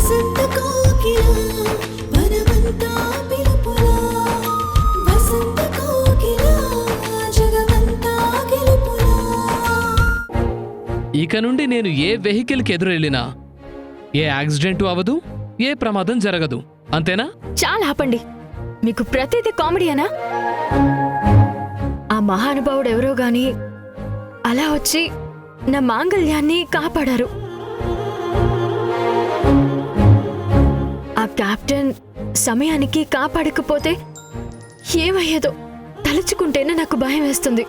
వసంత కోకిల వనమంతా పిలుపులా వసంత కోకిల జగమంతా గెలుపులా. ఇక నుండి నేను ఏ వెహికల్కి ఎదురెళ్ళినా ఏ యాక్సిడెంట్ అవ్వదు, ఏ ప్రమాదం జరగదు. అంతేనా? చాలా ఆపండి. మీకు ప్రతిదీ కామెడీయేనా? ఆ మహానుభావుడు ఎవరో గాని అలా వచ్చి నా మాంగళ్యాన్ని కాపాడారు. ఆ కెప్టెన్ సమయానికి కాపాడకపోతే ఏమయ్యేదో తలుచుకుంటేనే నాకు భయం వేస్తుంది.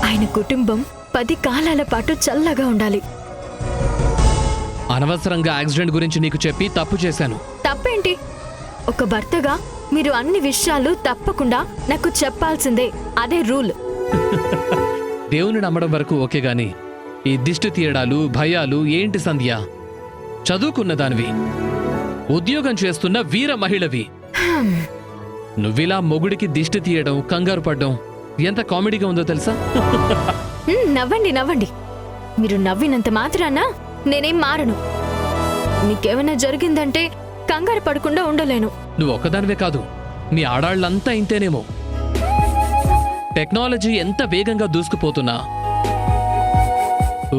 ఆయన కుటుంబం 10 కాలాల పాటు చల్లగా ఉండాలి. అనవసరంగా యాక్సిడెంట్ గురించి నీకు చెప్పి తప్పు చేశాను. తప్పేంటి? ఒక భర్తగా మీరు అన్ని విషయాలు తప్పకుండా నాకు చెప్పాల్సిందే. అదే రూల్. దేవుని నమ్మడం వరకు ఓకే గాని ఈ దిష్టి తీయడాలు, భయాలు ఏంటి సంధ్య? చదువుకున్న దానివి, ఉద్యోగం చేస్తున్న వీర మహిళవి. నువ్విలా మొగుడికి దిష్టి తీయడం, కంగారు పడ్డం ఎంత కామెడీగా ఉందో తెలుసా? నవ్వండి నవ్వండి. మీరు నవ్వినంత మాత్రాన నేనేం మారను. మీకేమైనా జరిగిందంటే కంగారు పడకుండా ఉండలేను. నువ్వు ఒక్కదానివే కాదు, మీ ఆడాళ్లంతా ఇంతేనేమో. టెక్నాలజీ ఎంత వేగంగా దూసుకుపోతున్నా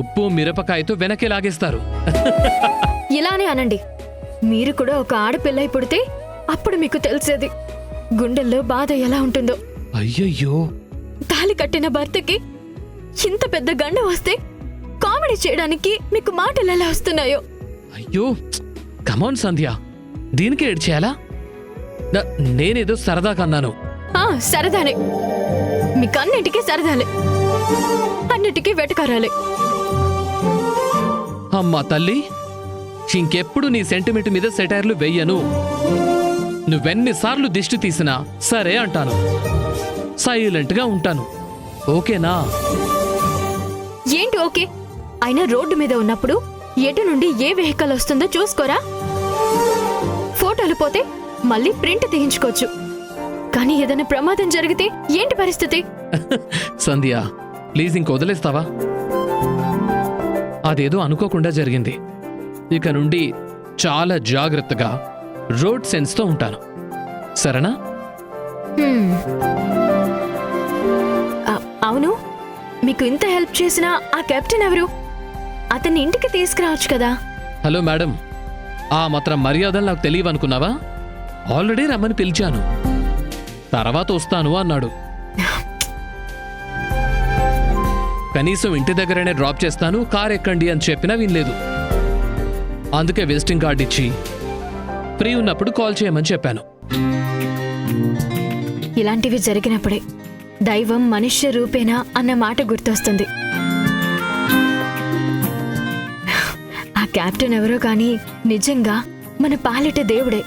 ఉప్పు మిరపకాయతో వెనక్కి లాగేస్తారు. ఇలానే అనండి. మీరు కూడా ఒక ఆడపిల్లై పుడితే అప్పుడు మీకు తెలిసేది గుండెల్లో బాధ ఎలా ఉంటుందో. అయ్యయ్యో, తాళి కట్టిన భర్తకి ఇంత పెద్ద గండ వస్తే కామెడీ చేయడానికి మీకు మాటలు ఎలా వస్తున్నాయో. అయ్యో, కమాన్ సంధ్య, దీనికి ఏడ్చేయాలా? నేనేదో సరదా కన్నాను. సరదానే. మీకన్నిటికీ సరదాలే, అన్నిటికీ వెటకారాలే. అమ్మా తల్లి, ఇంకెప్పుడు నీ సెంటిమెంట్ మీద సెటైర్లు వెయ్యను. నువ్వెన్నిసార్లు దిష్టి తీసినా సరే అంటాను, సైలెంట్గా ఉంటాను. ఓకేనా? ఏంటి ఓకే? అయినా రోడ్డు మీద ఉన్నప్పుడు ఎటు నుండి ఏ వెహికల్ వస్తుందో చూసుకోరా? ఫోటోలు పోతే మళ్ళీ ప్రింట్ తీయించుకోవచ్చు, కానీ ఏదైనా ప్రమాదం జరిగితే ఏంటి పరిస్థితి? సంధ్య, ప్లీజ్ ఇంక వదిలేస్తావా? అదేదో అనుకోకుండా జరిగింది. ఇక నుండి చాలా జాగ్రత్తగా రోడ్ సెన్స్తో ఉంటాను, సరేనా? అవును, మీకు ఇంత హెల్ప్ చేసిన ఆ కెప్టెన్ ఎవరు? అతన్ని ఇంటికి తీసుకురావచ్చు కదా. హలో మేడం, ఆ మాత్రం మర్యాదలు నాకు తెలియవనుకున్నావా? ఆల్రెడీ రమ్మని పిలిచాను, తర్వాత వస్తాను అన్నాడు. కనీసం ఇంటి దగ్గరనే డ్రాప్ చేస్తాను, కార్ ఎక్కండి అని చెప్పినా వినలేదు. అందుకే విజిటింగ్ కార్డ్ ఇచ్చి ఫ్రీ ఉన్నప్పుడు కాల్ చేయమని చెప్పాను. ఇలాంటివి జరిగినప్పుడే దైవం మనుష్య రూపేనా అన్న మాట గుర్తొస్తుంది. ఆ కెప్టెన్ ఎవరో కానీ నిజంగా మన పాలిట దేవుడే.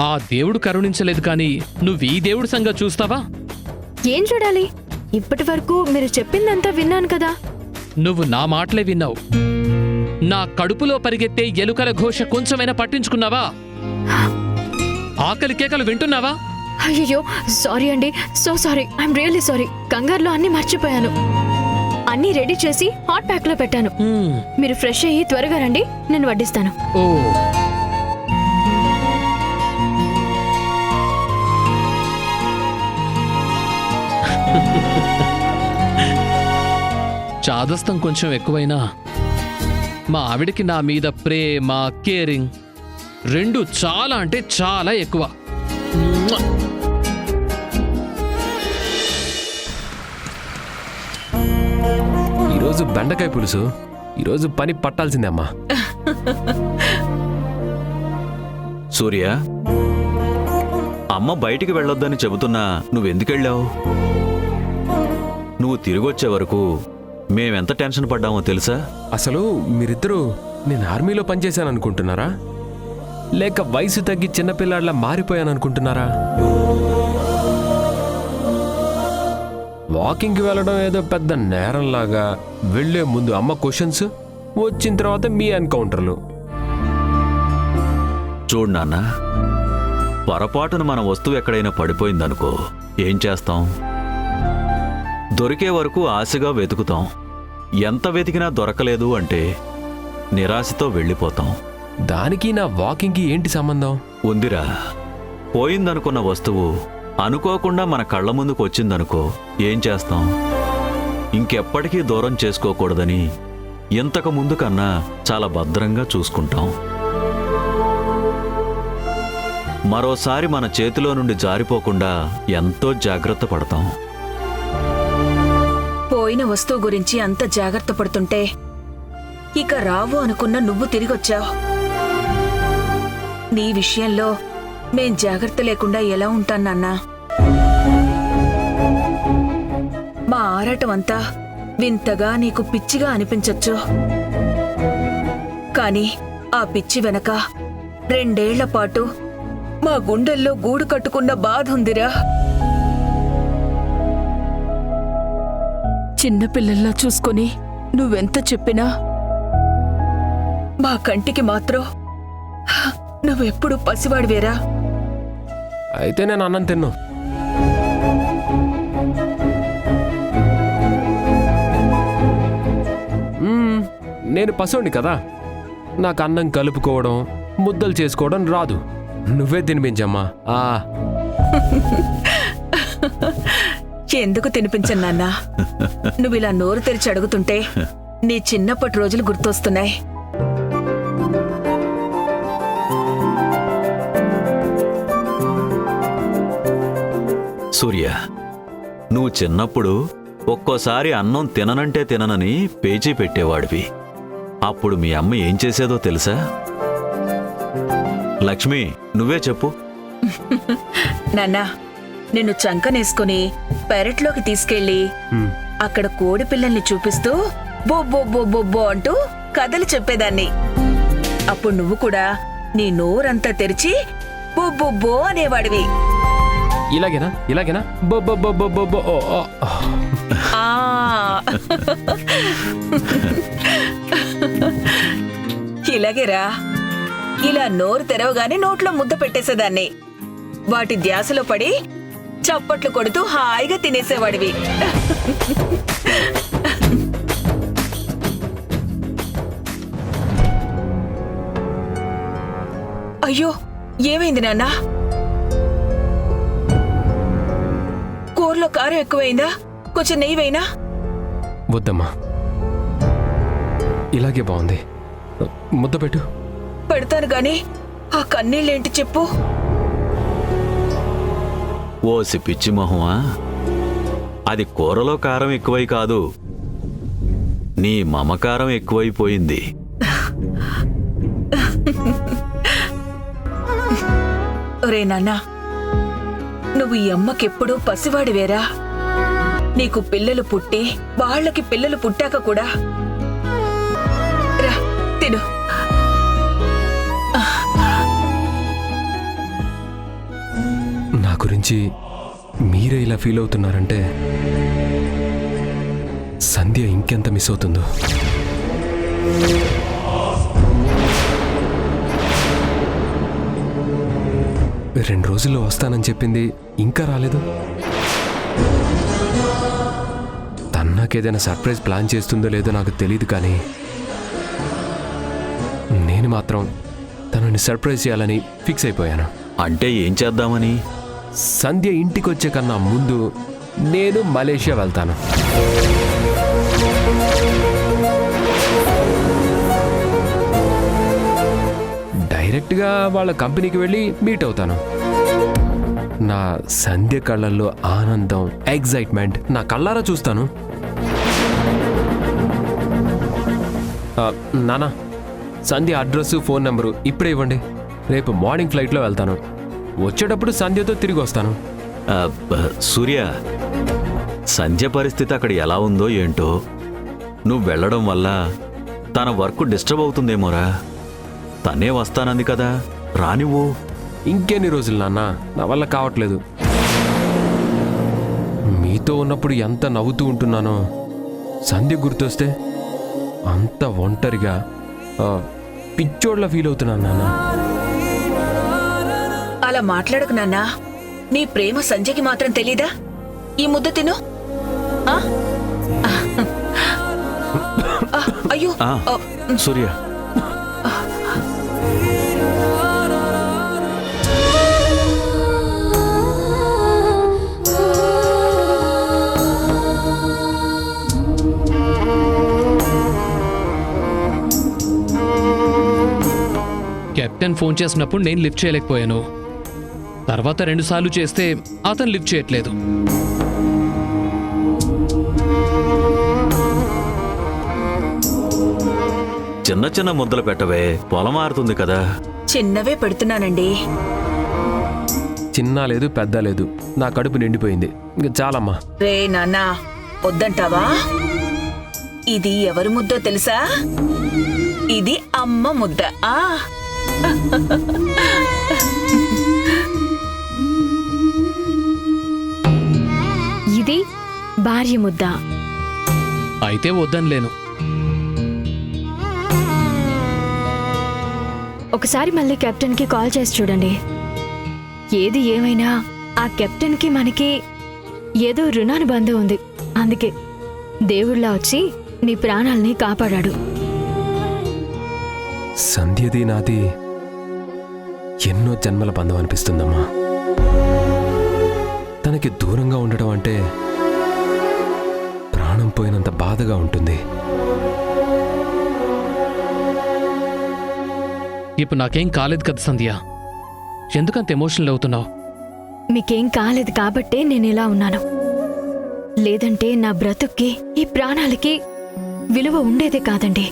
ఆ దేవుడు కరుణించలేదు కానీ నువ్వు ఈ దేవుడి సంగతి చూస్తావా? ఏం చూడాలి? ఇప్పటి వరకు మీరు చెప్పిందంతా విన్నాను కదా. నువ్వు నా మాటలే విన్నావు. నా కడుపులో పరిగెత్తే ఎలుకల ఘోష కొంచెమైనా పట్టించుకున్నావా? ఆకలి కేకలు వింటున్నావా? అయ్యో, సారీ అండి, so sorry. I'm really sorry. కంగారులో అన్ని మర్చిపోయాను. అన్నీ రెడీ చేసి హాట్ ప్యాక్ లో పెట్టాను. మీరు ఫ్రెష్ అయ్యి త్వరగా రండి, నేను వడ్డిస్తాను. ఓ, చాదస్తం కొంచెం ఎక్కువైనా మా ఆవిడికి నా మీద ప్రేమ, కేరింగ్ రెండు చాలా అంటే చాలా ఎక్కువ. ఈరోజు బెండకాయ పులుసు, ఈరోజు పని పట్టాల్సిందే అమ్మా. సూర్య, అమ్మ బయటికి వెళ్ళొద్దని చెబుతున్నా నువ్వెందుకెళ్ళావు? నువ్వు తిరిగొచ్చే వరకు మేమెంత టెన్షన్ పడ్డామో తెలుసా? అసలు మీరిద్దరూ నేను ఆర్మీలో పనిచేశాను అనుకుంటున్నారా, లేక వయసు తగ్గి చిన్నపిల్లాడిలా మారిపోయాను అనుకుంటున్నారా? వాకింగ్కి వెళ్ళడం ఏదో పెద్ద నేరంలాగా, వెళ్లే ముందు అమ్మ క్వశ్చన్స్, వచ్చిన తర్వాత మీ ఎన్కౌంటర్లు. చూడు నాన్న, పొరపాటున మన వస్తువు ఎక్కడైనా పడిపోయిందనుకో ఏం చేస్తాం? దొరికే వరకు ఆశగా వెతుకుతాం. ఎంత వెతికినా దొరకలేదు అంటే నిరాశతో వెళ్ళిపోతాం. దానికి నా వాకింగ్కి ఏంటి సంబంధం? ఉందిరా, పోయిందనుకున్న వస్తువు అనుకోకుండా మన కళ్ళ ముందుకు వచ్చిందనుకో, ఏం చేస్తాం? ఇంకెప్పటికీ దూరం చేసుకోకూడదని ఇంతకు ముందు కన్నా చాలా భద్రంగా చూసుకుంటాం. మరోసారి మన చేతిలో నుండి జారిపోకుండా ఎంతో జాగ్రత్త పడతాం. పోయిన వస్తువు గురించి అంత జాగ్రత్త పడుతుంటే ఇక రావు అనుకున్న నువ్వు తిరిగొచ్చావు. నీ విషయంలో మేం జాగ్రత్త లేకుండా ఎలా ఉంటాను నాన్నా? మా ఆరాటం అంతా వింతగా నీకు పిచ్చిగా అనిపించొచ్చు, కాని ఆ పిచ్చి వెనక 2 ఏళ్ల పాటు మా గుండెల్లో గూడు కట్టుకున్న బాధ ఉందిరా. చిన్నపిల్లల్లా చూసుకొని నువ్వెంత చెప్పినా మా కంటికి మాత్రం నువ్వెప్పుడు పసివాడివేరా. అయితే నేను అన్నం తిన్ను. నేను పసోండి కదా, నాకు అన్నం కలుపుకోవడం ముద్దలు చేసుకోవడం రాదు. నువ్వే తినిపించమ్మా. ఎందుకు తినిపించను నాన్నా? నువ్విలా నోరు తెరిచి అడుగుతుంటే నీ చిన్నప్పటి రోజులు గుర్తొస్తున్నాయి. సూర్య, నువ్వు చిన్నప్పుడు ఒక్కోసారి అన్నం తిననంటే తిననని పేచీ పెట్టేవాడివి. అప్పుడు మీ అమ్మ ఏం చేసేదో తెలుసా? లక్ష్మి, నువ్వే చెప్పు. నాన్నా, నిన్ను చంకనేసుకుని పెరట్లోకి తీసుకెళ్లి అక్కడ కోడి పిల్లల్ని చూపిస్తూ బొబ్బో బొబ్బో అంటూ కథలు చెప్పేదాన్ని. అప్పుడు నువ్వు కూడా నీ నోరంతా తెరిచి బొబ్బో అనేవాడివి. ఇలాగేనా? ఇలాగేనా? బొబ్బొబ్బొబ్బొబ్బొ. ఆ ఇలాగేరా. ఇలా నోరు తెరవగానే నోట్లో ముద్ద పెట్టేసేదాన్ని. వాటి ధ్యాసలో పడి చప్పట్లు కొడుతూ హాయిగా తినేసేవాడివి. అయ్యో, ఏమైంది నాన్నా? కూరలో కారం ఎక్కువైందా? కొంచెం నెయ్యి వేయినా? వద్దమ్మా, ఇలాగే బాగుంది. ముద్ద పెట్టు. పెడతాను గాని ఆ కన్నీళ్ళేంటి చెప్పు? ఓసి పిచ్చి మొహమా, అది కూరలో కారం ఎక్కువై కాదు, నీ మమకారం ఎక్కువైపోయింది. ఒరే నాన్నా, నువ్వు ఈ అమ్మకెప్పుడూ పసివాడివేరా. నీకు పిల్లలు పుట్టి వాళ్ళకి పిల్లలు పుట్టాక కూడా రా తిను. నా గురించి మీరే ఇలా ఫీల్ అవుతున్నారంటే సంధ్య ఇంకెంత మిస్ అవుతుందో. రెండు రోజుల్లో వస్తానని చెప్పింది, ఇంకా రాలేదు. తను నాకేదైనా సర్ప్రైజ్ ప్లాన్ చేస్తుందో లేదో నాకు తెలియదు, కానీ నేను మాత్రం తనని సర్ప్రైజ్ చేయాలని ఫిక్స్ అయిపోయాను. అంటే ఏం చేద్దామని? సంధ్య ఇంటికి వచ్చే కన్నా ముందు నేను మలేషియా వెళ్తాను. డైరెక్ట్గా వాళ్ళ కంపెనీకి వెళ్ళి మీట్ అవుతాను. నా సంధ్య కళ్ళల్లో ఆనందం, ఎగ్జైట్మెంట్ నా కళ్ళారా చూస్తాను. నానా, సంధ్య అడ్రస్, ఫోన్ నెంబరు ఇప్పుడే ఇవ్వండి. రేపు మార్నింగ్ ఫ్లైట్లో వెళ్తాను. వచ్చేటప్పుడు సంధ్యతో తిరిగి వస్తాను. సూర్య, సంధ్య పరిస్థితి అక్కడ ఎలా ఉందో ఏంటో. నువ్వు వెళ్ళడం వల్ల తన వర్క్ డిస్టర్బ్ అవుతుందేమోరా. తనే వస్తానంది కదా, రానివ్వు. ఇంకెన్ని రోజులు నాన్న, నా వల్ల కావట్లేదు. మీతో ఉన్నప్పుడు ఎంత నవ్వుతూ ఉంటున్నానో, సంధ్య గుర్తొస్తే అంత ఒంటరిగా పిచ్చోడ్లా ఫీల్ అవుతున్నాను నాన్న. అలా మాట్లాడకు నాన్నా. నీ ప్రేమ సంజయ్కి మాత్రం తెలీదా? ఈ ముద్ద తిను. సూర్య, కెప్టెన్ ఫోన్ చేసినప్పుడు నేను లిఫ్ట్ చేయలేకపోయాను. తర్వాత 2 సార్లు చేస్తే అతను లిఫ్ట్ చేయట్లేదు. చిన్న చిన్న ముద్దలు పెట్టవే, పొలం మారుతుంది కదా. చిన్నవే పెడుతున్నానండి. చిన్న లేదు పెద్ద లేదు, నా కడుపు నిండిపోయింది. ఇంక చాలమ్మా. రే నాన్నా, వద్దంటావా? ఇది ఎవరి ముద్దో తెలుసా? ఇది అమ్మ ముద్ద. ఇది భార్య ముద్ద. అయితే వద్దనిలేను. ఒకసారి మళ్ళీ కెప్టెన్కి కాల్ చేసి చూడండి. ఏది ఏమైనా ఆ కెప్టెన్కి మనకి ఏదో రుణానుబంధం ఉంది. అందుకే దేవుళ్ళ వచ్చి నీ ప్రాణాల్ని కాపాడాడు. సంధ్యది నాది ఎన్నో జన్మల బంధం అనిపిస్తుందమ్మా. తనకి దూరంగా ఉండడం అంటే ప్రాణం పోయినంత బాధగా ఉంటుంది. ఇప్పుడు నాకేం కాలేదు కదా సంధ్య, ఎందుకంత ఎమోషనల్ అవుతున్నావు? మీకేం కాలేదు కాబట్టే నేను ఇలా ఉన్నాను. లేదంటే నా బ్రతుక్కి ఈ ప్రాణాలకి విలువ ఉండేదే కాదండి.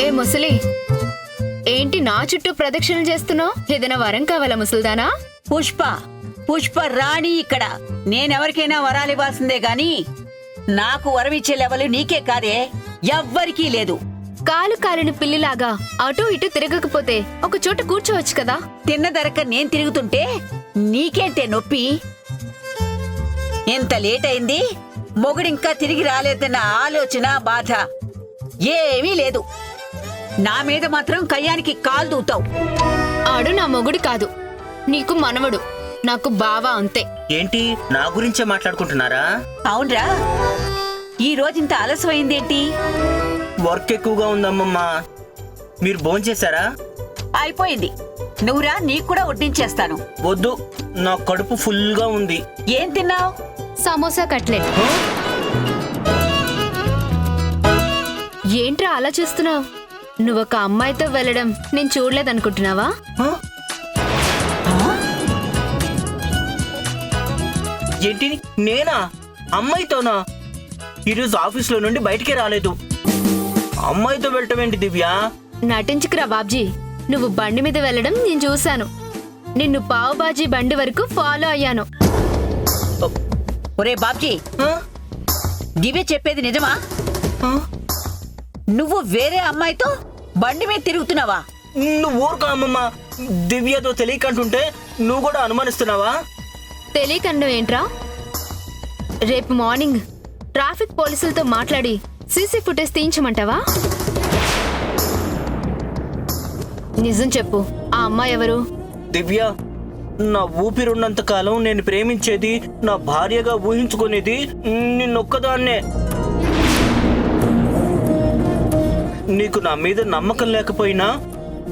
ఏ ముసలి, ఏంటి నా చుట్టూ ప్రదక్షిణలు చేస్తున్నావు? ఏదైనా వరం కావాలా ముసల్దానా? పుష్ప రాణి ఇక్కడ. నేనెవరికైనా వరాలివ్వాల్సిందే గాని నాకు వరమిచ్చే లెవెలు నీకే కాదే, ఎవ్వరికీ లేదు. కాలు కాలిన పిల్లిలాగా అటూ ఇటూ తిరగకపోతే ఒక చోట కూర్చోవచ్చు కదా. తిన్నదరక నేను తిరుగుతుంటే నీకేంటే నొప్పి? ఎంత లేట్ అయింది, మొగుడింకా తిరిగి రాలేదన్న ఆలోచన, బాధ ఏమీ లేదు. నా మీద మాత్రం కయ్యానికి కాలు దూతావు. ఆడు నా మొగుడు కాదు, నీకు మనవడు, నాకు బావా అంతే. ఏంటి నా గురించే మాట్లాడుకుంటున్నారా? అవునరా, ఈ రోజు ఇంత ఆలస్యమైందేంటి? వర్క్ ఎక్కువగా ఉందమ్మమ్మా. మీరు భోంచేశారా? అయిపోయింది. నువ్వురా, నీకు కూడా వడ్డించేస్తాను. వద్దు, నా కడుపు ఫుల్గా ఉంది. ఏం తిన్నావు? సమోసా కట్లెట్. ఏంట్రా అలా చూస్తున్నావు? నువ్వొక అమ్మాయితో వెళ్ళడం నేను చూడలేదనుకుంటున్నావా? హ? ఏంటి, నేనా? అమ్మాయితోనా? ఈరోజు ఆఫీస్లో నుండి బయటికే రాలేదు. అమ్మాయితో వెళ్ళటం ఏంటి దివ్య? నటించుకురా బాబ్జీ. నువ్వు బండి మీద వెళ్ళడం నేను చూశాను. నిన్ను పావుబాజీ బండి వరకు ఫాలో అయ్యాను. ఒరే బాబ్జీ, హ? దివ్య చెప్పేది నిజమా? హ? నువ్వు వేరే అమ్మాయితో బండి మీద తిరుగుతున్నావా? నువ్వు ఊరుకో అమ్మమ్మ. దివ్యతో తెలియకంటుంటే నువ్వు కూడా అనుమానిస్తున్నావా? తెలియకండం ఏంట్రా? రేపు మార్నింగ్ ట్రాఫిక్ పోలీసులతో మాట్లాడి సీసీ ఫుటేజ్ తీయించమంటావా? నిజం చెప్పు, ఆ అమ్మాయి ఎవరు? దివ్య, నా ఊపిరున్నంత కాలం నేను ప్రేమించేది, నా భార్యగా ఊహించుకునేది నిన్నొక్కదాన్నే. నీకు నా మీద నమ్మకం లేకపోయినా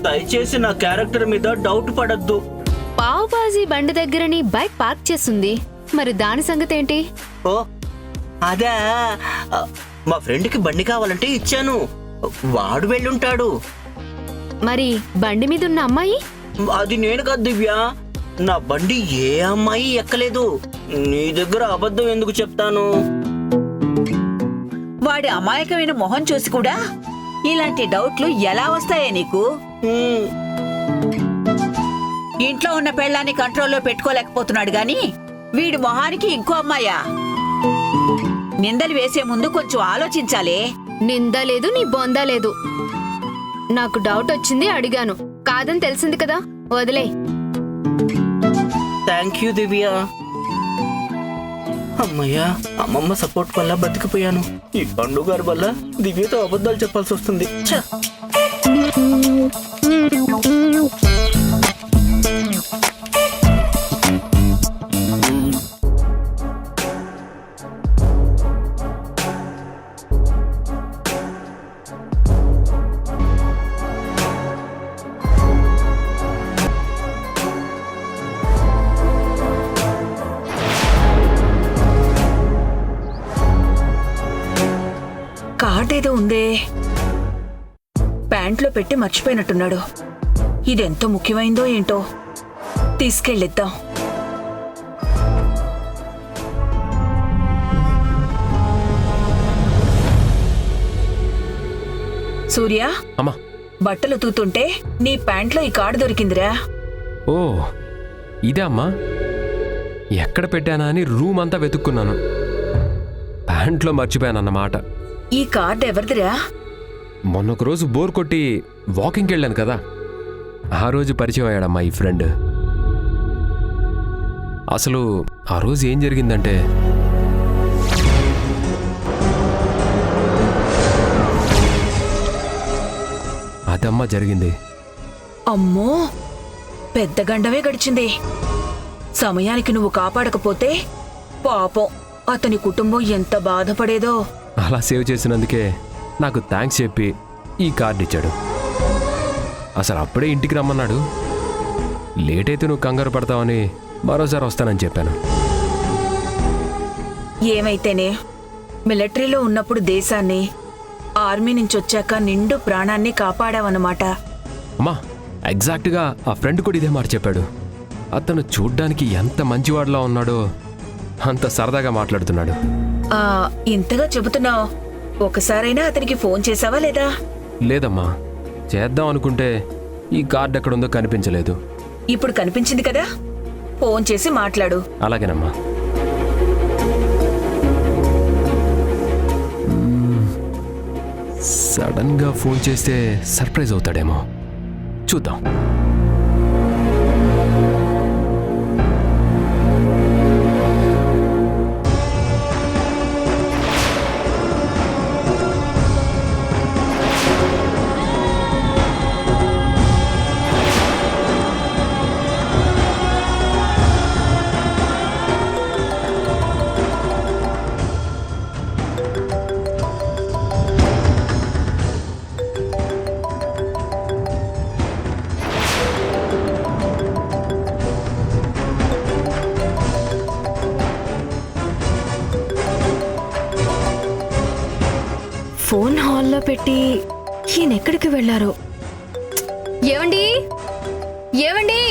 దయచేసి నా క్యారెక్టర్ మీద డౌట్ పడద్దు. పావుబాజీ బండి దగ్గర నీ బైక్ పార్క్ చేస్తుంది, మరి దాని సంగతి ఏంటి? ఓ అదా, మా ఫ్రెండ్కి బండి కావాలంటే ఇచ్చాను, వాడు వెళ్ళుంటాడు. మరి బండి మీద ఉన్న అమ్మాయి? అది నేను కాదు దివ్య, నా బండి ఏ అమ్మాయి ఎక్కలేదు. నీ దగ్గర అబద్ధం ఎందుకు చెప్తాను? వాడి అమాయకమైన మొహం చూసి కూడా ఇలాంటి డౌట్లు ఎలా వస్తాయే నీకు? ఉమ్, ఇంట్లో ఉన్న పెళ్ళాన్ని కంట్రోల్లో పెట్టుకోలేకపోతున్నాడు గాని వీడి మొహానికి ఇంకో అమ్మాయా? నిందలు వేసే ముందు కొంచెం ఆలోచించాలే. నిందా లేదు, నీ బొందా లేదు. నాకు డౌట్ వచ్చింది, అడిగాను. కాదని తెలిసింది కదా, వదిలే. థ్యాంక్ యూ దివ్య. అమ్మయ్యా, అమ్మమ్మ సపోర్ట్ వల్ల బతికిపోయాను. ఈ పండు గారి వల్ల దివ్యతో అబద్ధాలు చెప్పాల్సి వస్తుంది. ఛ! కార్డ్ ఏదో ఉందే, ప్యాంట్లో పెట్టి మర్చిపోయినట్టున్నాడు. ఇదెంత ముఖ్యమైందో ఏంటో, తీసుకెళ్ళిద్దాం. సూర్య, అమ్మా. బట్టలు తూతుంటే నీ ప్యాంట్లో ఈ కార్డు దొరికిందిరా. ఓ, ఇదే అమ్మా. ఎక్కడ పెట్టానా అని రూమ్ అంతా వెతుక్కున్నాను. ప్యాంట్లో మర్చిపోయానన్నమాట. ఈ కార్డు ఎవరిదిరా? మొన్నొక రోజు బోర్ కొట్టి వాకింగ్కి వెళ్ళాను కదా, ఆ రోజు పరిచయం అయ్యాడమ్మా ఈ ఫ్రెండ్. అసలు ఆ రోజు ఏం జరిగిందంటే, అదమ్మా జరిగింది. అమ్మో, పెద్ద గండమే గడిచింది. సమయానికి నువ్వు కాపాడకపోతే పాపం అతని కుటుంబం ఎంత బాధపడేదో. అలా సేవ్ చేసినందుకే నాకు థ్యాంక్స్ చెప్పి ఈ కార్డు ఇచ్చాడు. అసలు అప్పుడే ఇంటికి రమ్మన్నాడు. లేట్ అయితే నువ్వు కంగారు పడతావని మరోసారి వస్తానని చెప్పాను. ఏమైతేనే మిలిటరీలో ఉన్నప్పుడు దేశాన్ని, ఆర్మీ నుంచి వచ్చాక నిండు ప్రాణాన్ని కాపాడావన్నమాట. అమ్మా, ఎగ్జాక్ట్గా ఆ ఫ్రెండ్ కూడా ఇదే మాట చెప్పాడు. అతను చూడ్డానికి ఎంత మంచివాడిలా ఉన్నాడో అంత సరదాగా మాట్లాడుతున్నాడు. ఇంతగా చెబుతున్నావు, ఒకసారైనా అతనికి ఫోన్ చేసావా లేదా? లేదమ్మా, చేద్దాం అనుకుంటే ఈ కార్డు ఎక్కడుందో కనిపించలేదు. ఇప్పుడు కనిపించింది కదా, ఫోన్ చేసి మాట్లాడు. అలాగేనమ్మా. సడన్గా ఫోన్ చేస్తే సర్ప్రైజ్ అవుతాడేమో, చూద్దాం. ఫోన్ హాల్లో పెట్టి ఈయన ఎక్కడికి వెళ్ళారు? ఏవండి, ఏవండి,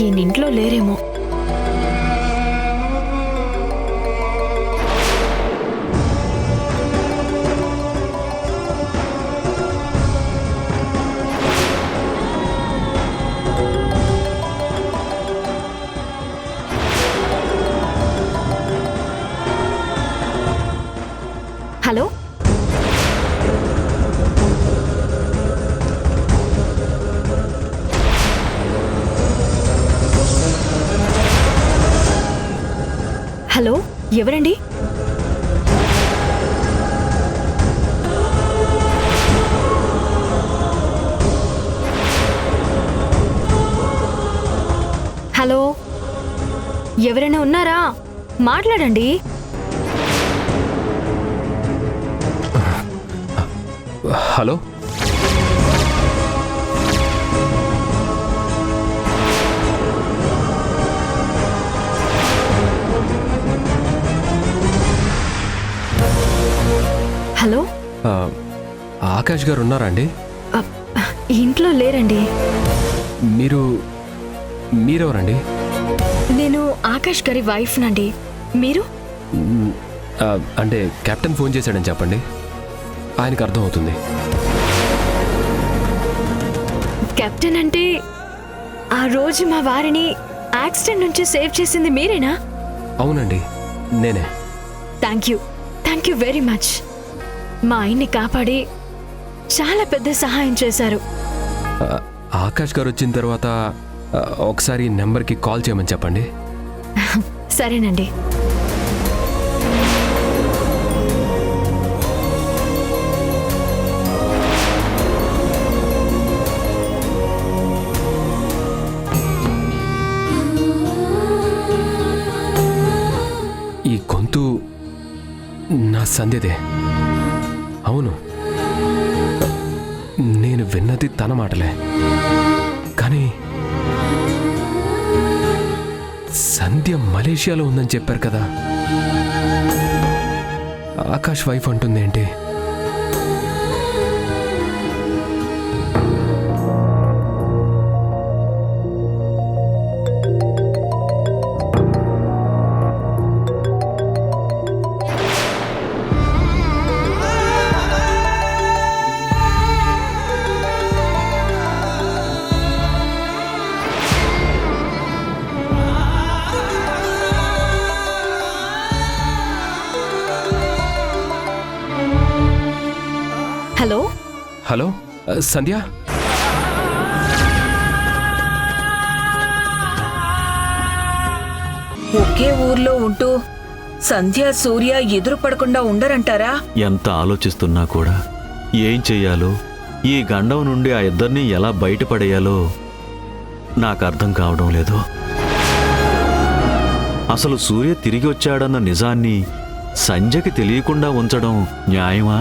ఈయన ఇంట్లో లేరేమో. హలో, హలో, ఎవరండి? హలో, ఎవరైనా ఉన్నారా? మాట్లాడండి. హలో, హలో, ఆకాష్ గారు ఉన్నారా అండి? ఇంట్లో లేరండి. మీరెవరండి? నేను ఆకాష్ గారి వైఫ్ నండి. మీరు? అంటే కెప్టెన్ ఫోన్ చేశాడని చెప్పండి, ఆయనకు అర్థం అవుతుంది. కెప్టెన్ అంటే ఆ రోజు మా వారిని యాక్సిడెంట్ నుంచి సేవ్ చేసింది మీరేనా? అవునండి, నేనే. Thank you very much. మా ఆయన్ని కాపాడి చాలా పెద్ద సహాయం చేశారు. ఆకాష్ గారు వచ్చిన తర్వాత ఒకసారి నెంబర్కి కాల్ చేయమని చెప్పండి. సరేనండి. ఈ గొంతు నా సంధ్యదే. అవును, నేను విన్నది తన మాటలే, కానీ సంధ్య మలేషియాలో ఉందని చెప్పారు కదా, ఆకాష్ వైఫ్ అంటుంది ఏంటి? హలో హలో సంధ్య, ఒకే ఊర్లో ఉంటూ సంధ్య సూర్య ఎదురు పడకుండా ఉండరంటారా? ఎంత ఆలోచిస్తున్నా కూడా ఏం చెయ్యాలో, ఈ గండం నుండి ఆ ఇద్దరిని ఎలా బయటపడేయాలో నాకు అర్థం కావడం లేదు. అసలు సూర్య తిరిగి వచ్చాడన్న నిజాన్ని సంధ్యకి తెలియకుండా ఉంచడం న్యాయమా?